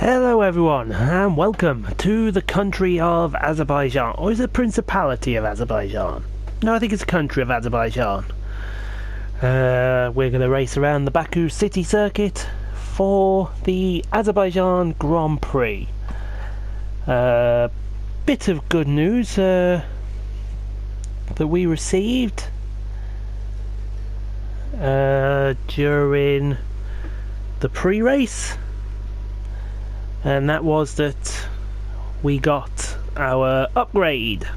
Hello everyone, and welcome to the country of Azerbaijan. Or is it Principality of Azerbaijan? No, I think it's country of Azerbaijan. We're going to race around the Baku City Circuit for the Azerbaijan Grand Prix. Bit of good news that we received during the pre-race. And that was that we got our upgrade.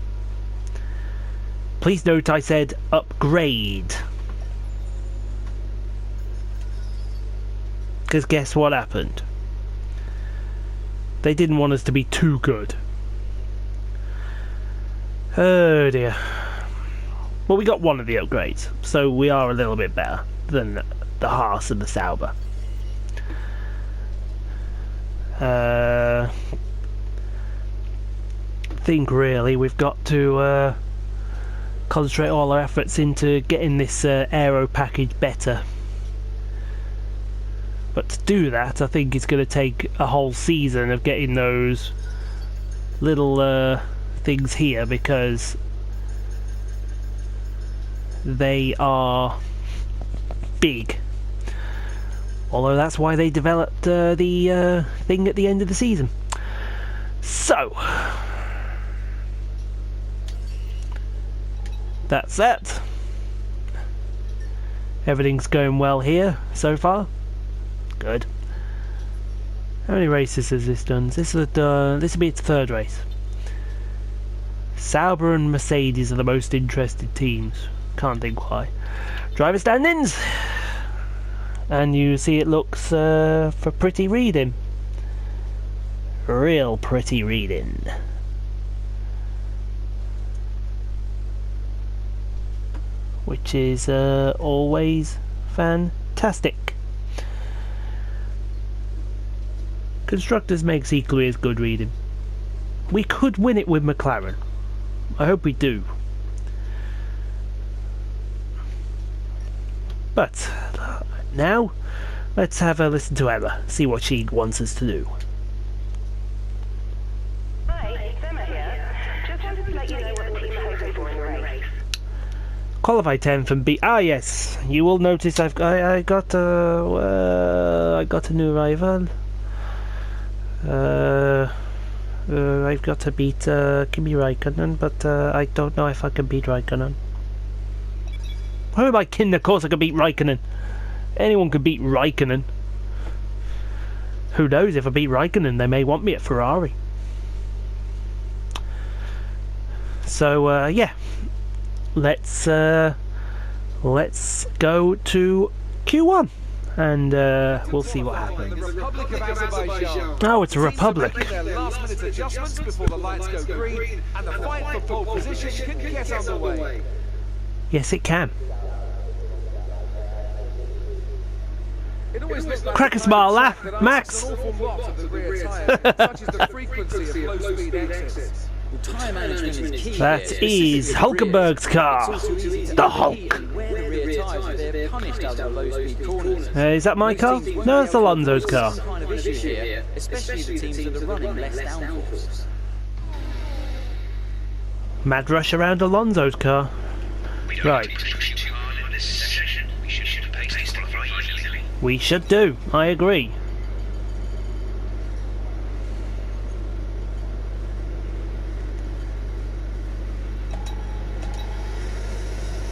Please note I said upgrade. Because guess what happened? They didn't want us to be too good. Oh dear. Well, we got one of the upgrades, so we are a little bit better than the Haas and the Sauber. I think really we've got to concentrate all our efforts into getting this aero package better. But to do that, I think it's going to take a whole season of getting those little things here, because they are big. Although that's why they developed the thing at the end of the season. So, that's that. Everything's going well here so far. Good. How many races has this done? This will be its third race. Sauber and Mercedes are the most interested teams. Can't think why. Driver standings. And you see it looks for pretty reading. Real pretty reading. Which is always fantastic. Constructors makes equally as good reading. We could win it with McLaren. I hope we do. But now, let's have a listen to Emma, see what she wants us to do. Hi, it's Emma here. Just wanted to let you know what the team are hoping for in the race. Qualify 10th and beat. Ah, yes. You will notice I got a new rival. I've got to beat Kimi Raikkonen, but I don't know if I can beat Raikkonen. Who am I kidding? Of course I can beat Raikkonen. Anyone could beat Raikkonen. Who knows, if I beat Raikkonen they may want me at Ferrari. So yeah, let's go to Q1 and we'll see what happens. Republic of Azerbaijan. Oh, it's a republic. Their last minute adjustments before the lights go green, and the fight for pole position can get underway. Yes, it can. Like Crack a smile, laugh, Max. That is Hulkenberg's car. The Hulk. Is that my car? No, it's Alonso's car. Mad rush around Alonso's car. Right. We should do, I agree.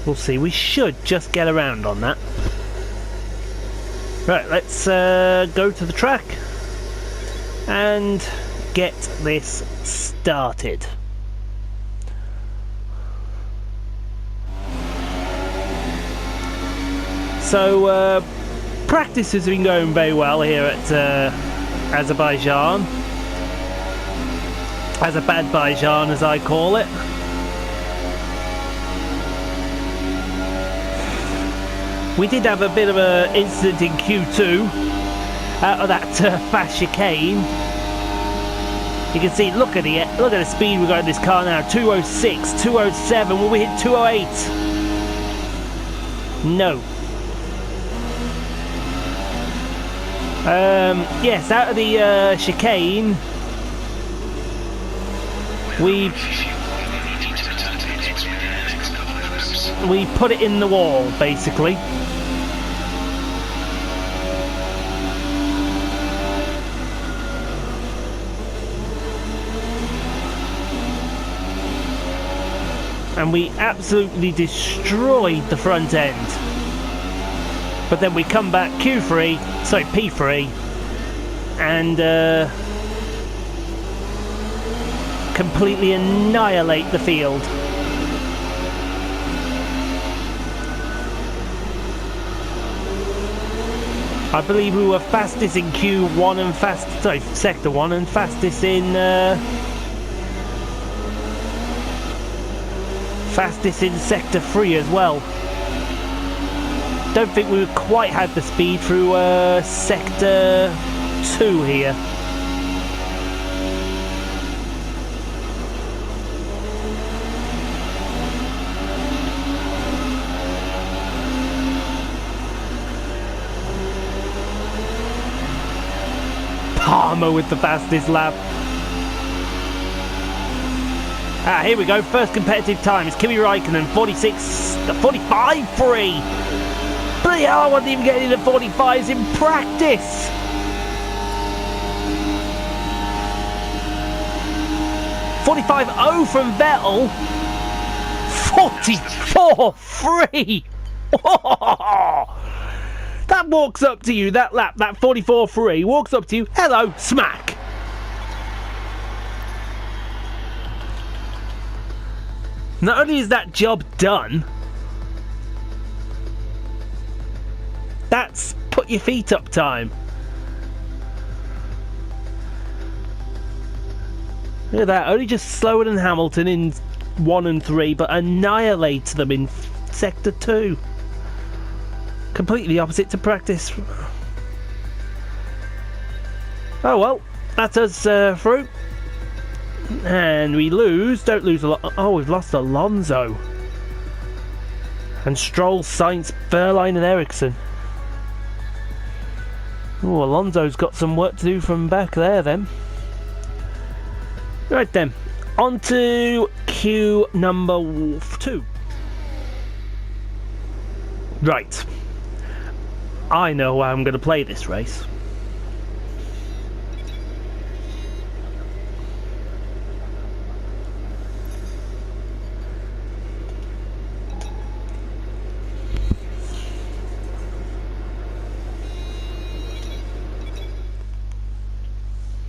We'll see, we should just get around on that. Right, let's go to the track and get this started. So, practice has been going very well here at Azerbaijan. Azerbaijan, as I call it. We did have a bit of an incident in Q2 out of that fast chicane. You can see, look at the speed we've got in this car now. 206, 207, will we hit 208? No. Yes, out of the chicane, we put it in the wall, basically. And we absolutely destroyed the front end. But then we come back P3, and completely annihilate the field. I believe we were fastest in Q1 and Sector 1 and fastest in Sector 3 as well. Don't think we quite had the speed through Sector 2 here. Palmer with the fastest lap. Here we go, first competitive time. It's Kimi Raikkonen, 45.3. Bloody hell, I wasn't even getting the 45s in practice. .45.0 from Vettel. 44.3. That walks up to you, that lap, that 44.3 walks up to you. Hello, smack. Not only is that job done, that's put your feet up time. Look at that, only just slower than Hamilton in 1 and 3, but annihilates them in Sector 2. Completely opposite to practice. Oh well, that's us through. And we don't lose a lot. Oh, we've lost Alonso. And Stroll, Sainz, Verline and Ericsson. Oh, Alonso's got some work to do from back there then. Right then, on to Q number 2. Right. I know how I'm going to play this race.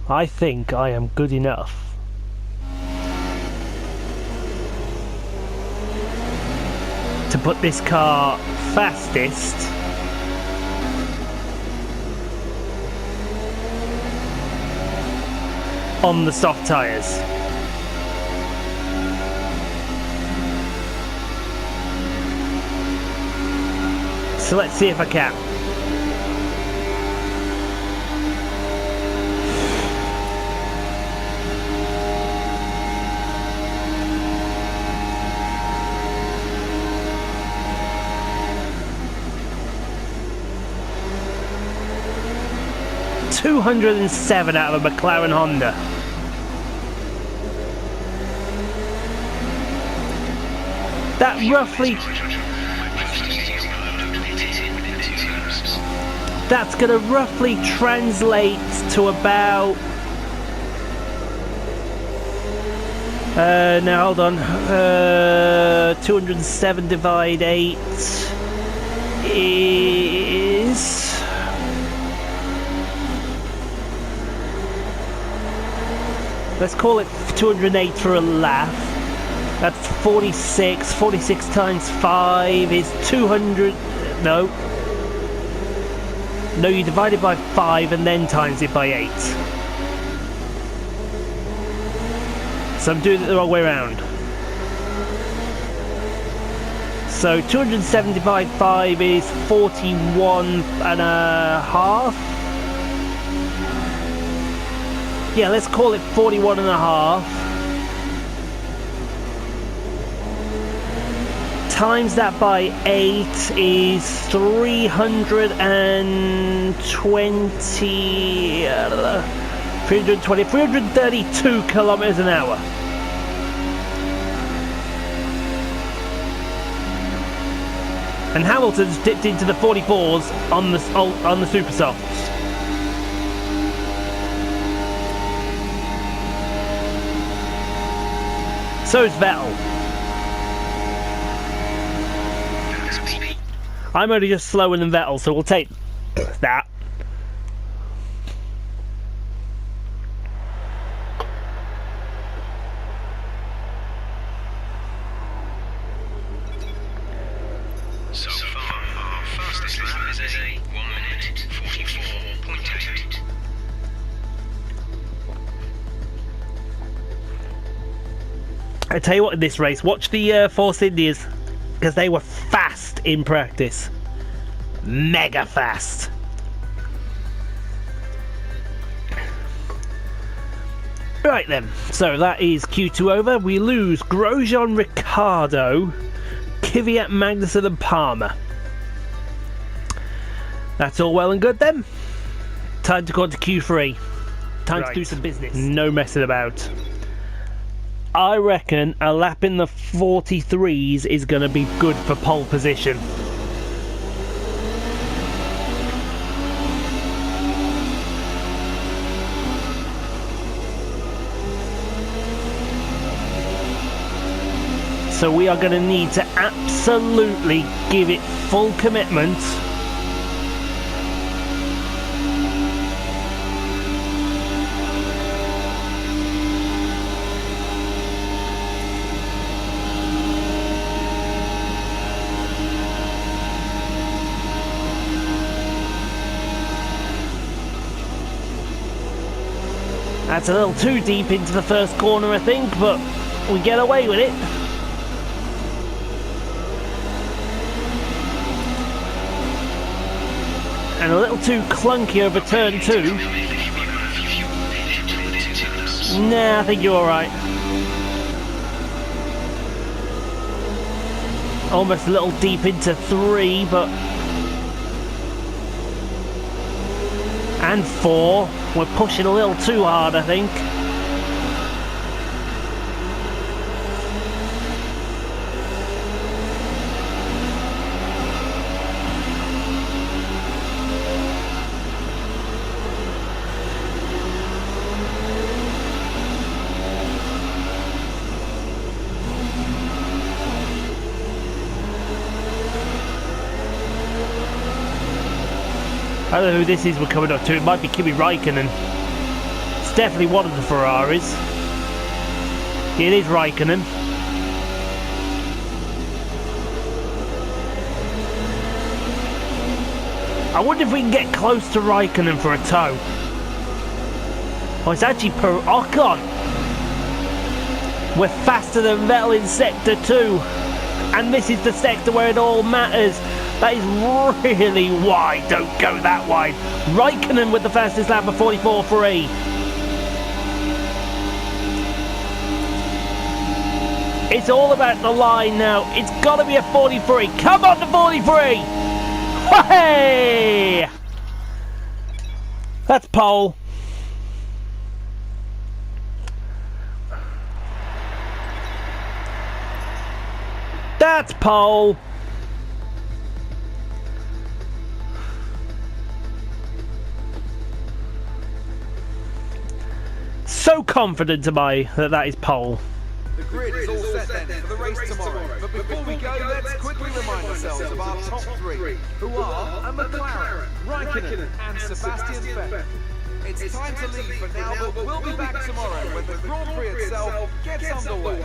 I think I am good enough to put this car fastest on the soft tyres. So let's see if I can. .207 out of a McLaren Honda. That that's going to roughly translate to about now hold on, 207 divide 8 is let's call it 208 for a lap. That's 46. 46 times 5 is 200. No, you divide it by 5 and then times it by 8. So I'm doing it the wrong way around. So 270 by 5 is 41 and a half. Yeah, let's call it 41 and a half. times that by 8 is 332 kilometers an hour. And Hamilton's dipped into the 44s on the super softs. So's Vettel. I'm only just slower than Vettel, so we'll take that. So far, our fastest lap is a 1 minute 44.8. I tell you what, in this race, watch the Force Indias, because they were fast in practice. Mega fast. Right then, so that is Q2 over. We lose Grosjean, Ricciardo, Kvyat, Magnussen and Palmer. That's all well and good then. Time to go on to Q3. Time to do some business. No messing about. I reckon a lap in the 43s is going to be good for pole position. So we are going to need to absolutely give it full commitment. That's a little too deep into the first corner, I think, but we get away with it. And a little too clunky over turn 2. Nah, I think you're alright. Almost a little deep into 3, but... And 4. We're pushing a little too hard, I think. I don't know who this is we're coming up to. It might be Kimi Raikkonen. It's definitely one of the Ferraris. It is Raikkonen. I wonder if we can get close to Raikkonen for a tow. Oh, it's actually Ocon. We're faster than Vettel in Sector 2. And this is the sector where it all matters. That is really wide. Don't go that wide. Raikkonen with the fastest lap of 44.3. It's all about the line now. It's got to be a 43. Come on to 43. Hey! That's pole. That's pole. So confident am I that is pole. The grid is all set then for the race tomorrow. But before we go, let's quickly remind ourselves of our top 3, who are a McLaren, Raikkonen and Sebastian Vettel. It's time to leave for now, but we'll be back tomorrow when the Grand Prix itself gets underway.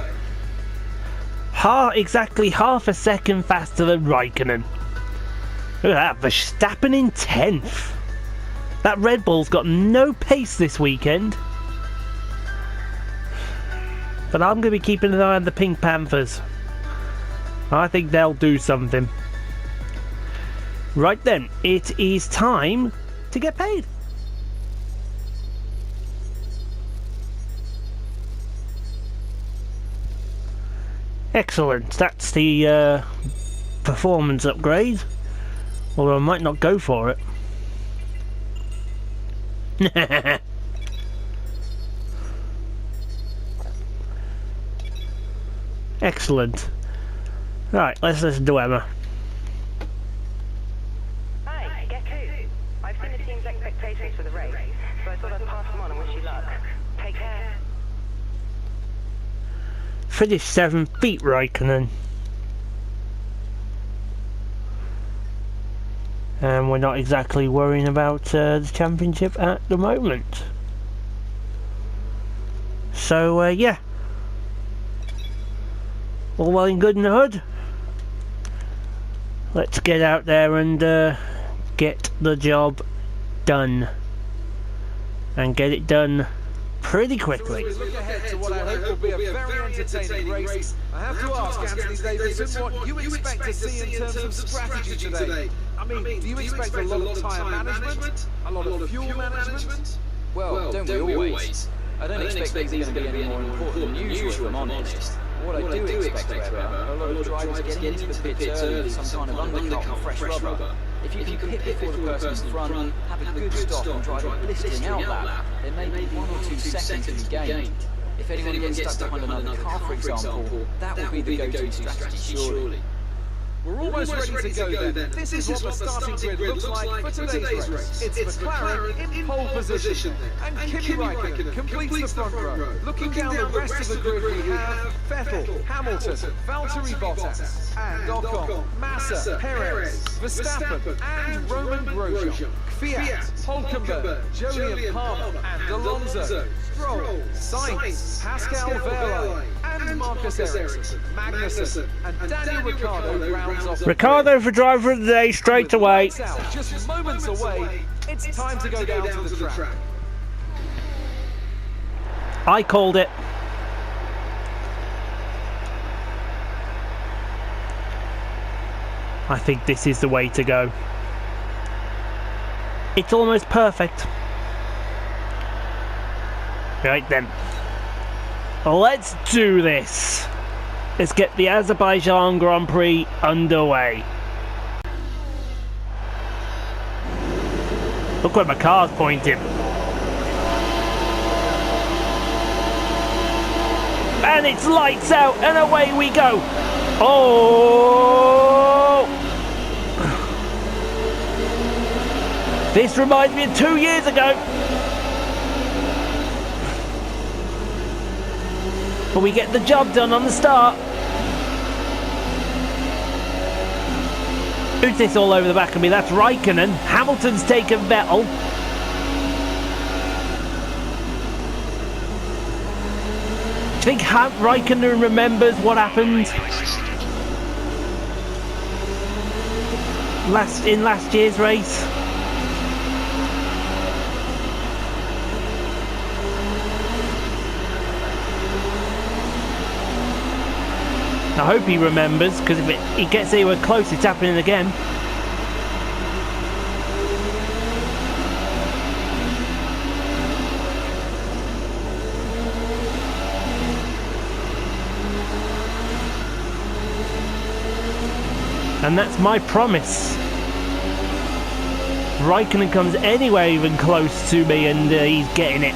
Exactly half a second faster than Raikkonen. Look at that, Verstappen in 10th. That Red Bull's got no pace this weekend. But I'm going to be keeping an eye on the Pink Panthers. I think they'll do something. Right then, it is time to get paid. Excellent. That's the performance upgrade. Although I might not go for it. Excellent. Right, let's listen to Emma. Hi, Baku. I've seen the team's expectations for the race, so I thought I'd pass them on and wish you luck. Take care. Finished 7th, beat Raikkonen. And we're not exactly worrying about the championship at the moment. So, yeah. All well and good in the hood. Let's get out there and get the job done. And get it done pretty quickly. As we look ahead to what I hope will be a very entertaining race, I have to ask Anthony Davidson what you expect to see in terms of strategy today. I mean, do you expect a lot of tyre management? A lot of fuel management? Well, don't we always? I don't expect these are going to be any more important than usual, if I'm honest. What I do expect, however, are a lot of drivers getting into the pits early with some kind of undercut and fresh rubber. If you can pit before the person in front, have a good stop and drive a blistering out lap, there may be 1 or 2 seconds to be gained. If anyone gets stuck behind another car, for example, that will be the go-to strategy, surely. We're almost ready to go then. This is what the starting grid looks like for today's race. It's McLaren in pole position. And Kimi Raikkonen completes the front row. Looking down the rest of the grid, we have Vettel, Hamilton, Valtteri Bottas, and Ocon, Massa, Perez, Verstappen, and Roman Grosjean, Fiat, Hulkenberg, Jolyon Palmer, and Alonso, Stroll, Sainz, Pascal Wehrlein, and Marcus Ericsson, Magnussen, and Daniel Ricciardo rounds off. Ricciardo for driver of the day straight away. Just moments away, it's time to go down to the track. I called it. I think this is the way to go. It's almost perfect. Right then. Let's do this. Let's get the Azerbaijan Grand Prix underway. Look where my car's pointing. And it's lights out and away we go. Oh! This reminds me of 2 years ago. But we get the job done on the start. Who's this all over the back of me? That's Raikkonen. Hamilton's taken Vettel. Do you think Raikkonen remembers what happened in last year's race? I hope he remembers, because if he gets anywhere close, it's happening again. And that's my promise. Raikkonen comes anywhere even close to me and he's getting it.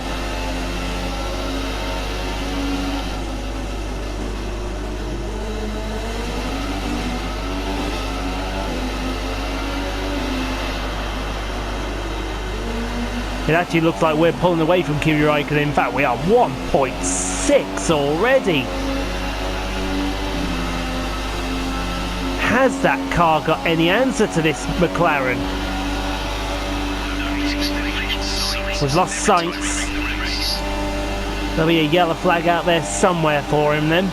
It actually looks like we're pulling away from Kimi Raikkonen. In fact, we are 1.6 already. Has that car got any answer to this McLaren? We've lost Sainz. There'll be a yellow flag out there somewhere for him then.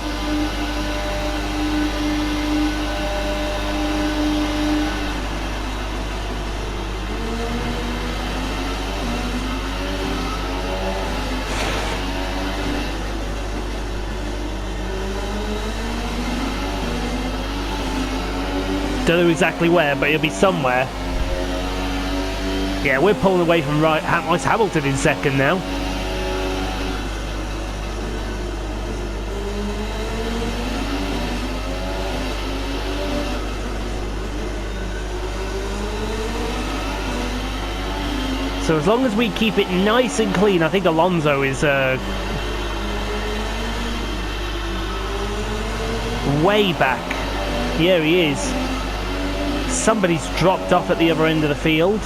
Don't know exactly where, but it'll be somewhere. Yeah, we're pulling away from it's Hamilton in second now. So as long as we keep it nice and clean, I think Alonso is way back. Here he is. Somebody's dropped off at the other end of the field.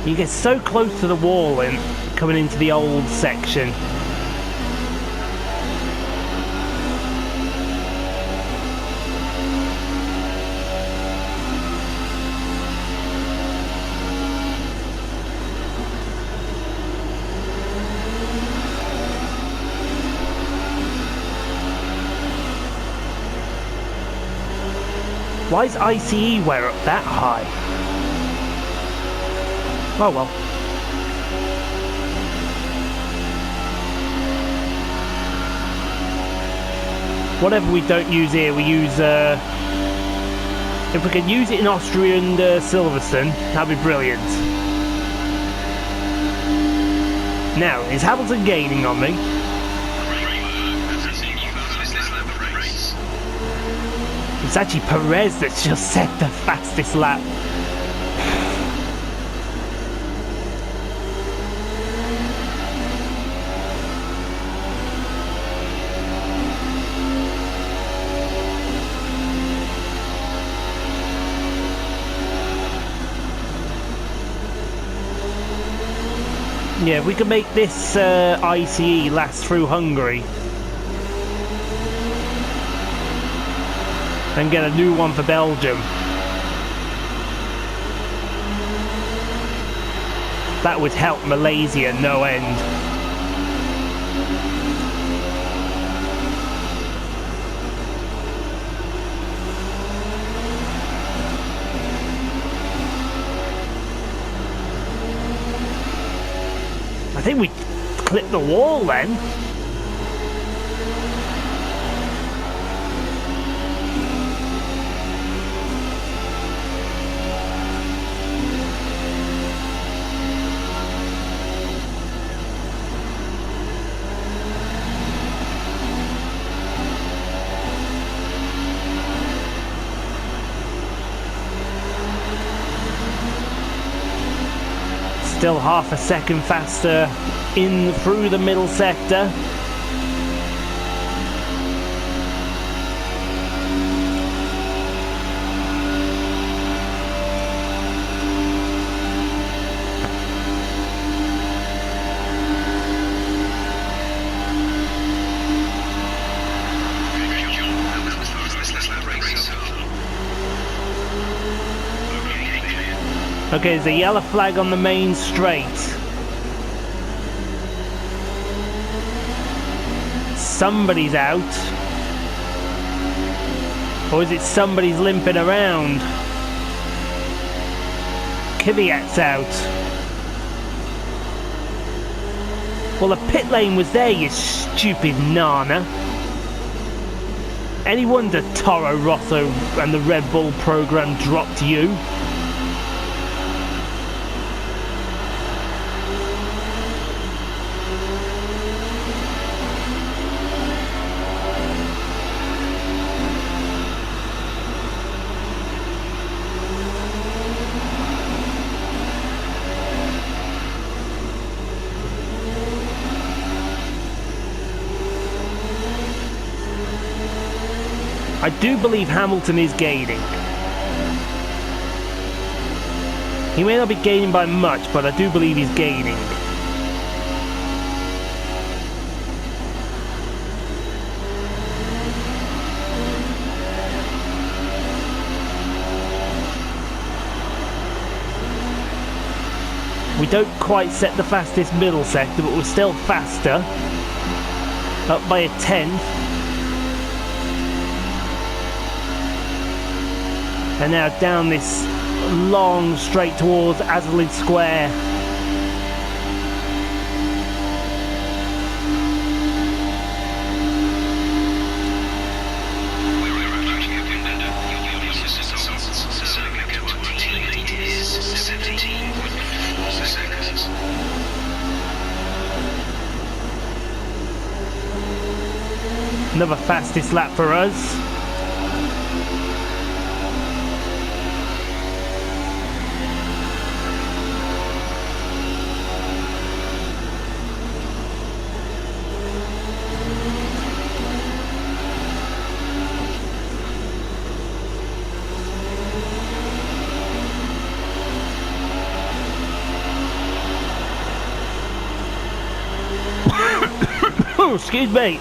You get so close to the wall and coming into the old section. Why is ICE wear up that high? Oh well. Whatever we don't use here, we use, if we can use it in Austria and Silverstone, that'd be brilliant. Now, is Hamilton gaining on me? It's actually Perez that's just set the fastest lap. Yeah, we can make this ICE last through Hungary. And get a new one for Belgium. That would help Malaysia no end. I think we clipped the wall then. Still half a second faster in through the middle sector. Okay, there's a yellow flag on the main straight. Somebody's out. Or is it somebody's limping around? Kvyat's out. Well, the pit lane was there, you stupid Nana. Any wonder Toro Rosso and the Red Bull program dropped you? I do believe Hamilton is gaining. He may not be gaining by much, but I do believe he's gaining. We don't quite set the fastest middle sector, but we're still faster. Up by a tenth. And now down this long straight towards Azadliq Square. Another fastest lap for us. Oh, excuse me.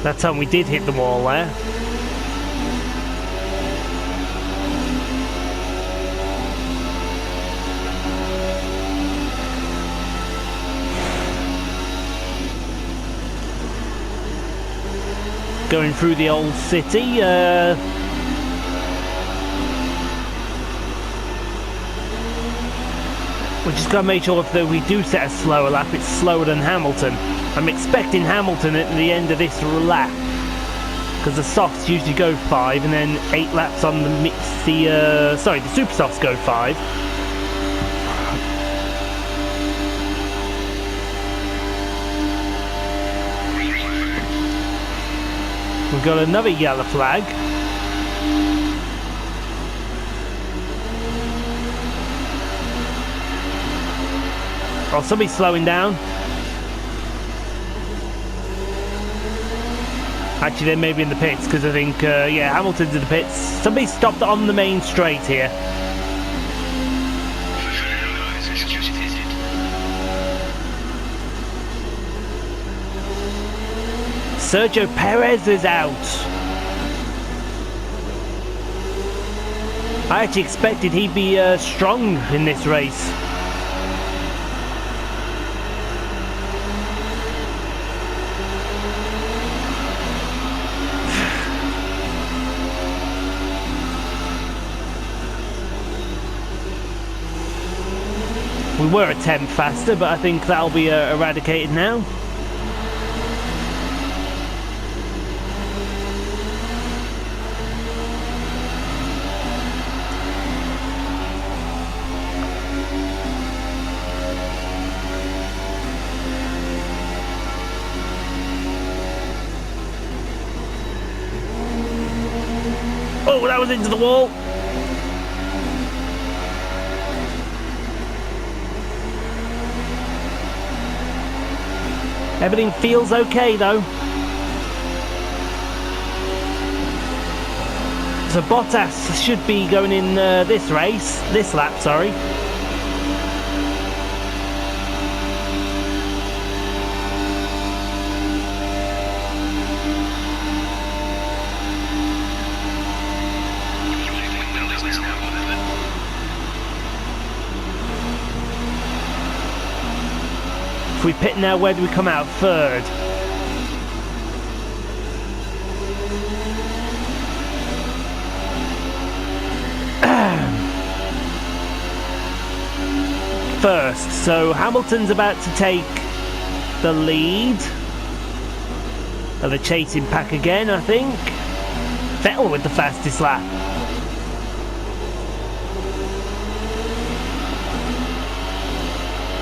That time we did hit the wall there. Going through the old city. We just got to make sure if we do set a slower lap, it's slower than Hamilton. I'm expecting Hamilton at the end of this lap, because the softs usually go 5, and then 8 laps on the super softs go 5. We've got another yellow flag. Oh, somebody's slowing down. Actually, they may be in the pits, because I think, yeah, Hamilton's in the pits. Somebody stopped on the main straight here. Sergio Perez is out. I actually expected he'd be strong in this race. We were a tenth faster, but I think that'll be eradicated now. Oh, that was into the wall. Everything feels okay though. So Bottas should be going in this lap, sorry. If we pit now, where do we come out? Third. First, so Hamilton's about to take the lead. Oh, the chasing pack again, I think. Vettel with the fastest lap.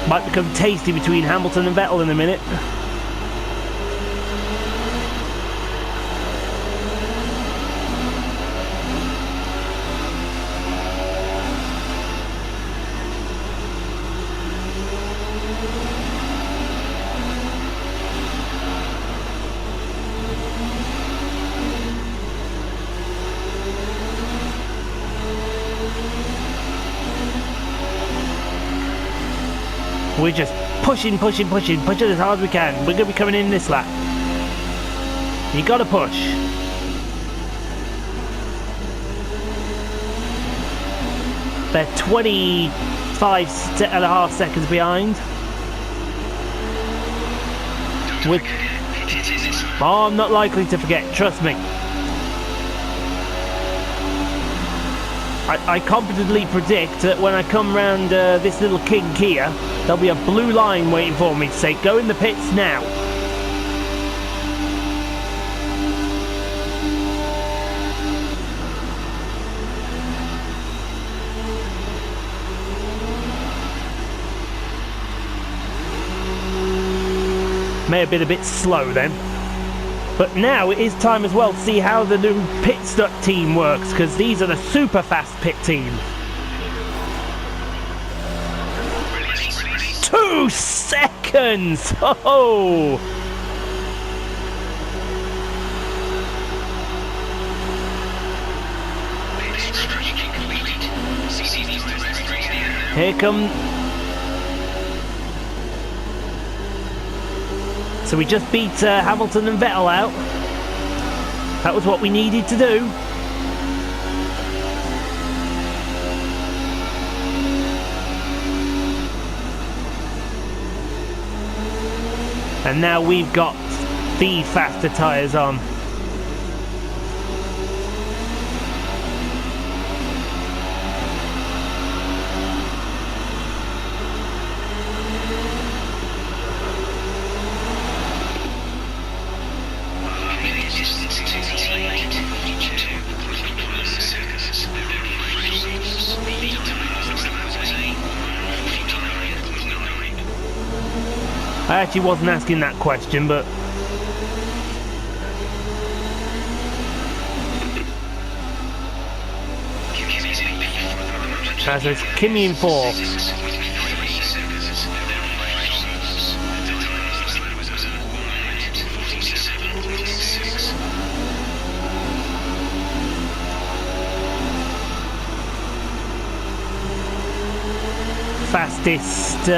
Might become tasty between Hamilton and Vettel in a minute. We're just pushing as hard as we can. We're going to be coming in this lap. You got to push. They're 25.5 seconds behind. Oh, I'm not likely to forget, trust me. I confidently predict that when I come round this little kink here, there'll be a blue line waiting for me to say, go in the pits now. May have been a bit slow then. But now it is time as well to see how the new pit stop team works, because these are the super fast pit team. 2 seconds! Oh! Here come... So we just beat Hamilton and Vettel out. That was what we needed to do. And now we've got the faster tyres on. I actually wasn't asking that question, but so it's Kimi in 4th. Fastest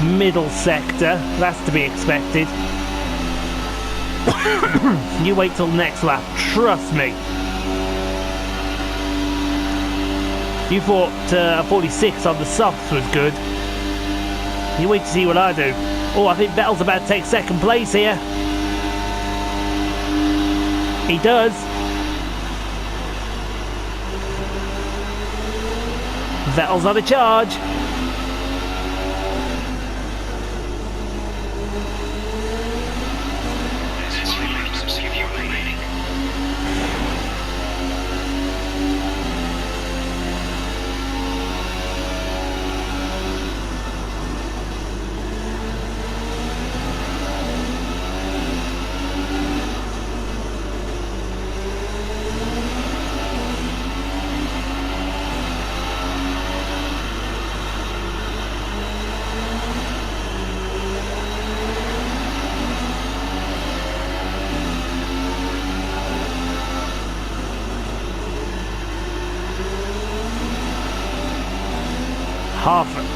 middle sector, that's to be expected. You wait till next lap, trust me. You thought 46 on the softs was good. You wait to see what I do. Oh, I think Vettel's about to take second place here. He does. Vettel's on a charge.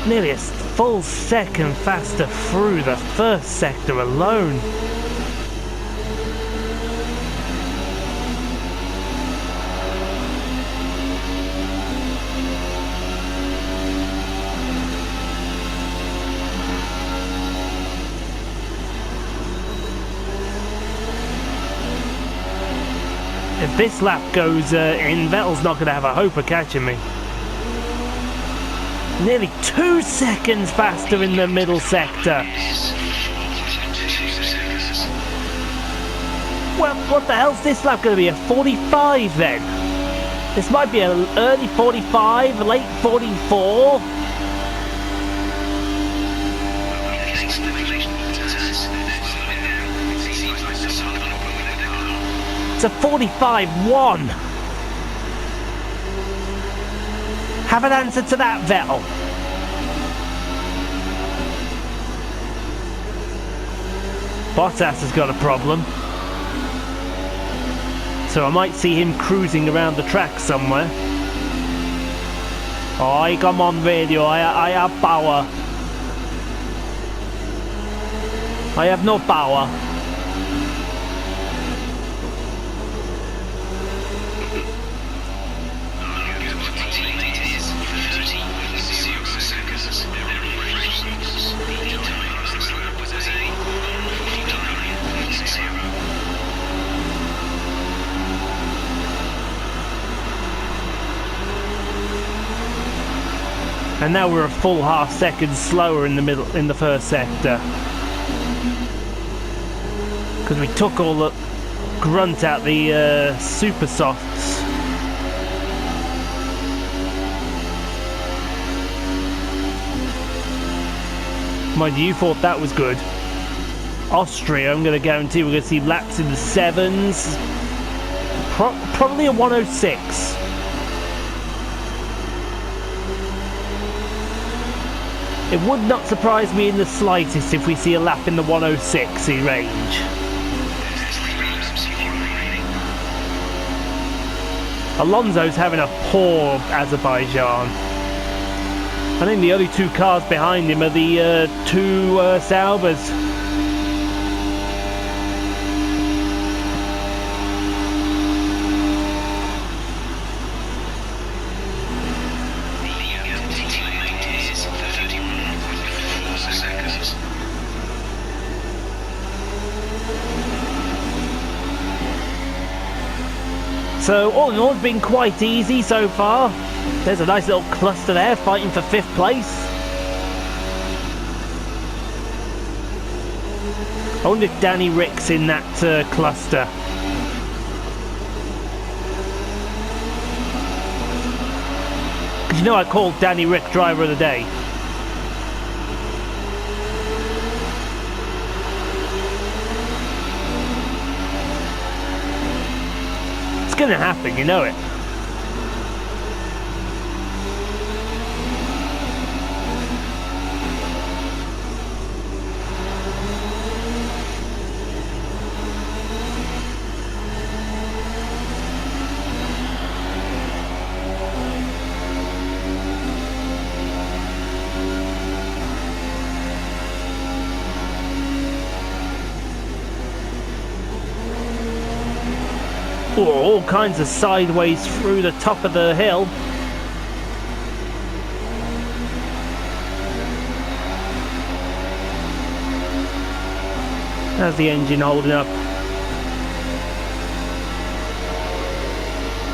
Nearly a full second faster through the first sector alone. If this lap goes in, Vettel's not going to have a hope of catching me. Nearly 2 seconds faster in the middle sector. Well, what the hell's this lap going to be? A 45 then? This might be an early 45, late 44. It's a 45-1. Have an answer to that, Vettel. Bottas has got a problem. So I might see him cruising around the track somewhere. Oh, come on radio, I have power. I have no power. And now we're a full half second slower in the first sector. Because we took all the grunt out the super softs. Mind you, thought that was good. Austria, I'm going to guarantee we're going to see laps in the 7s. Probably a 106. It would not surprise me in the slightest if we see a lap in the 106 range. Alonso's having a poor Azerbaijan. I think the only 2 cars behind him are the 2 Saubers. So all in all, it's been quite easy so far. There's a nice little cluster there fighting for 5th place. I wonder if Danny Rick's in that cluster. Because you know I called Danny Rick driver of the day. It's going to happen, you know it. Oh, all kinds of sideways through the top of the hill. How's the engine holding up?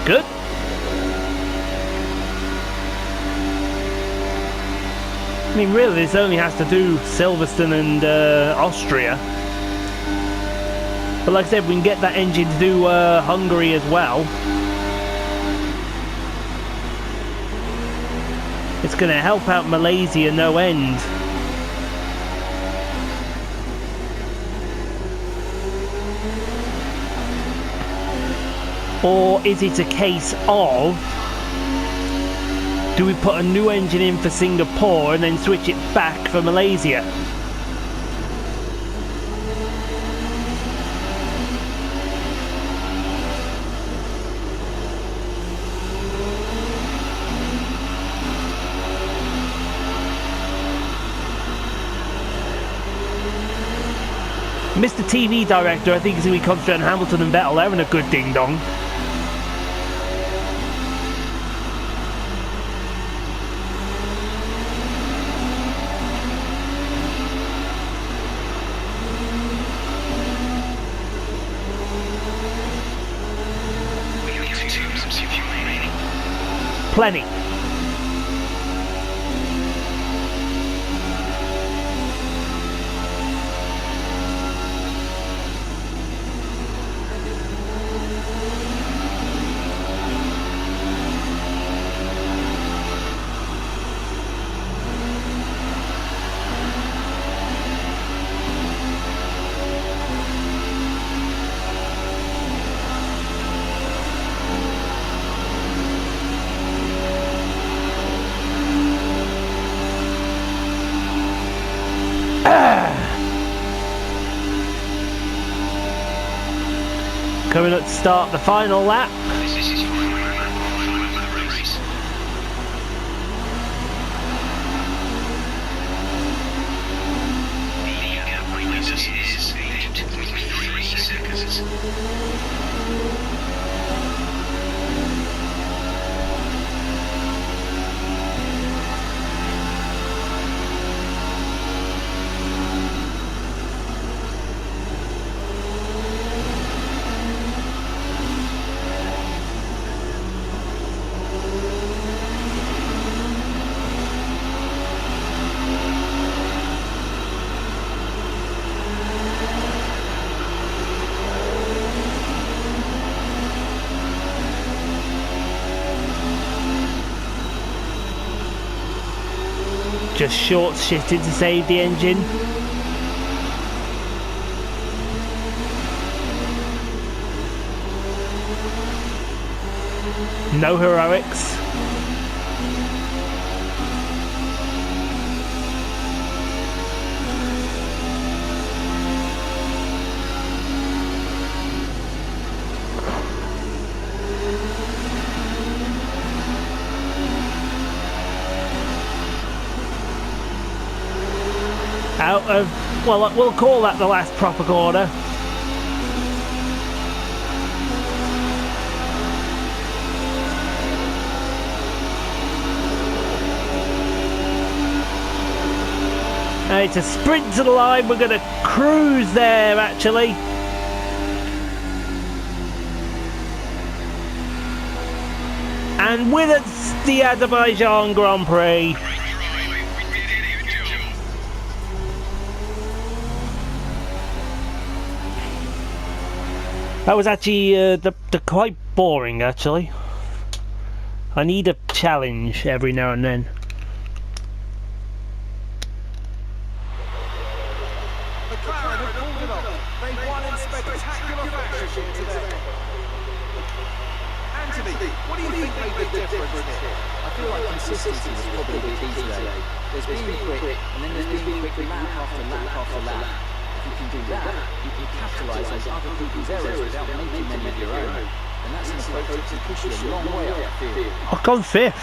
Good. I mean, really, this only has to do Silverstone and Austria. But like I said, we can get that engine to do Hungary as well. It's going to help out Malaysia no end. Or is it a case of, do we put a new engine in for Singapore and then switch it back for Malaysia? Mr. TV Director, I think, is going to be concentrating on Hamilton and Vettel. They're having a good ding-dong. Plenty. Coming up to start the final lap. This is his final lap of the race. The gap behind us is 8.3 seconds. Just short shifted to save the engine. No heroics. Out of, well, we'll call that the last proper corner. It's a sprint to the line. We're going to cruise there, actually. And with us, the Azerbaijan Grand Prix. That was actually the quite boring, actually. I need a challenge every now and then. McLaren have pulled it off. They've won in spectacular fashion here today. Anthony, what do you think made the difference here? I feel like consistency was probably the key today. There's being quick, and then there's being quick lap after lap after lap. If you can do that, you can capitalise on other people's errors without making many of your own. And that's an approach that can push you a long way up the field. I've gone fifth.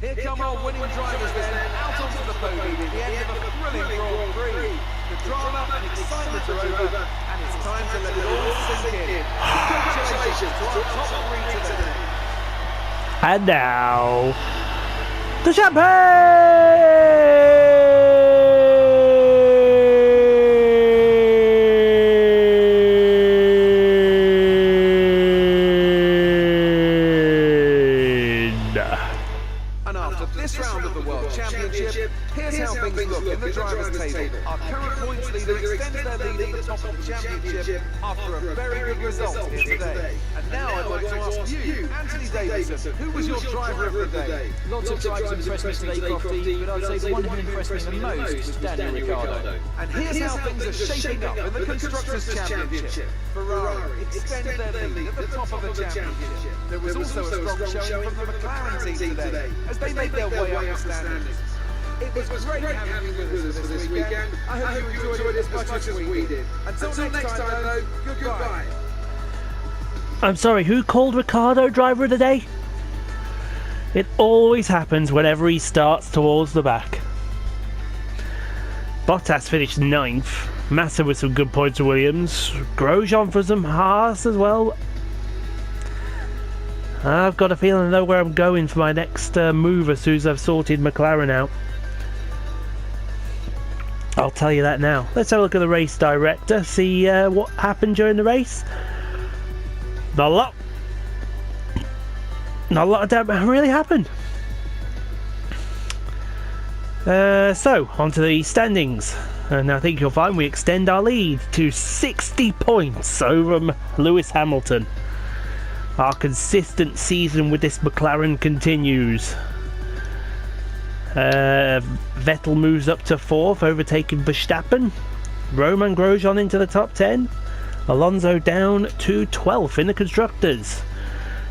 Here come our winning drivers then, out onto the podium at the end of a thrilling Grand Prix. The drama and excitement are over, and it's time to let it all sink in. Congratulations to our top three today. And now, the champagne! And after this round of the World Championship, here's how things look in the drivers' table. Our current points leader extends their lead at the top of the championship after a very good result here today. And now I'd like to ask you, Anthony Davidson, who was your driver of the day? Lots of drivers impressed me today, Crofty, but I'd say the one who impressed me the most was Daniel Ricciardo. And here's how things are shaping up in the Constructors' Championship. Ferrari extend their lead at the top of the championship. There was also a strong showing from the McLaren team today, as they made their way up the standings. It was great having you with us this weekend. I hope you enjoyed it as much as we did. Until next time, though, goodbye. I'm sorry, who called Ricardo driver of the day? It always happens whenever he starts towards the back. Bottas finished 9th. Massa with some good points for Williams. Grosjean for some Haas as well. I've got a feeling I know where I'm going for my next move as soon as I've sorted McLaren out. I'll tell you that now. Let's have a look at the race director, see what happened during the race. Not a lot. Not a lot of damage really happened. So, onto the standings. And I think you'll find we extend our lead to 60 points over Lewis Hamilton. Our consistent season with this McLaren continues. Vettel moves up to 4th, overtaking Verstappen. Roman Grosjean into the top 10. Alonso down to 12th in the Constructors.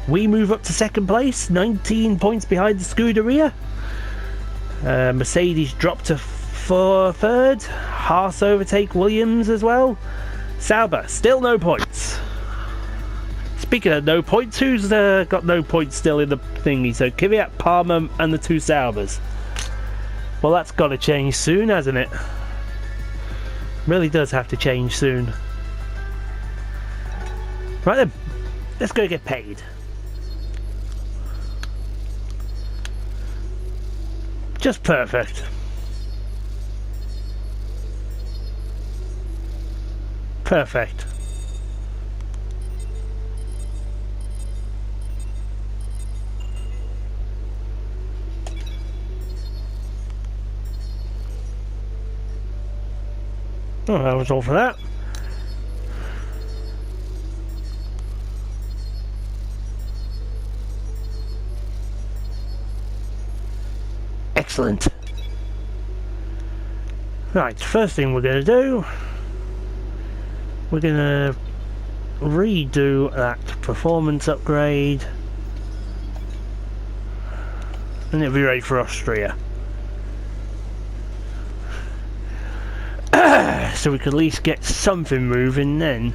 We move up to 2nd place, 19 points behind the Scuderia. Mercedes drop to 3rd. Haas overtake Williams as well. Sauber, still no points. Speaking of no points, who's got no points still in the thingy? So Kvyat, Palmer and the 2 Saubers. Well, that's got to change soon, hasn't it? Really does have to change soon. Right then, let's go get paid. Just perfect. Perfect. Oh, that was all for that. Excellent. Right, first thing we're going to do, we're going to redo that performance upgrade, and it'll be ready for Austria. So we could at least get something moving then.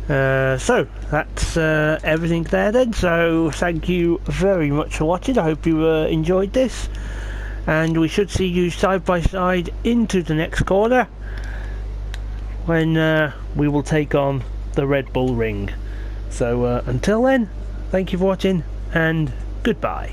So that's everything there then. So thank you very much for watching. I hope you enjoyed this, and we should see you side by side into the next corner when we will take on the Red Bull Ring. So until then, thank you for watching and goodbye.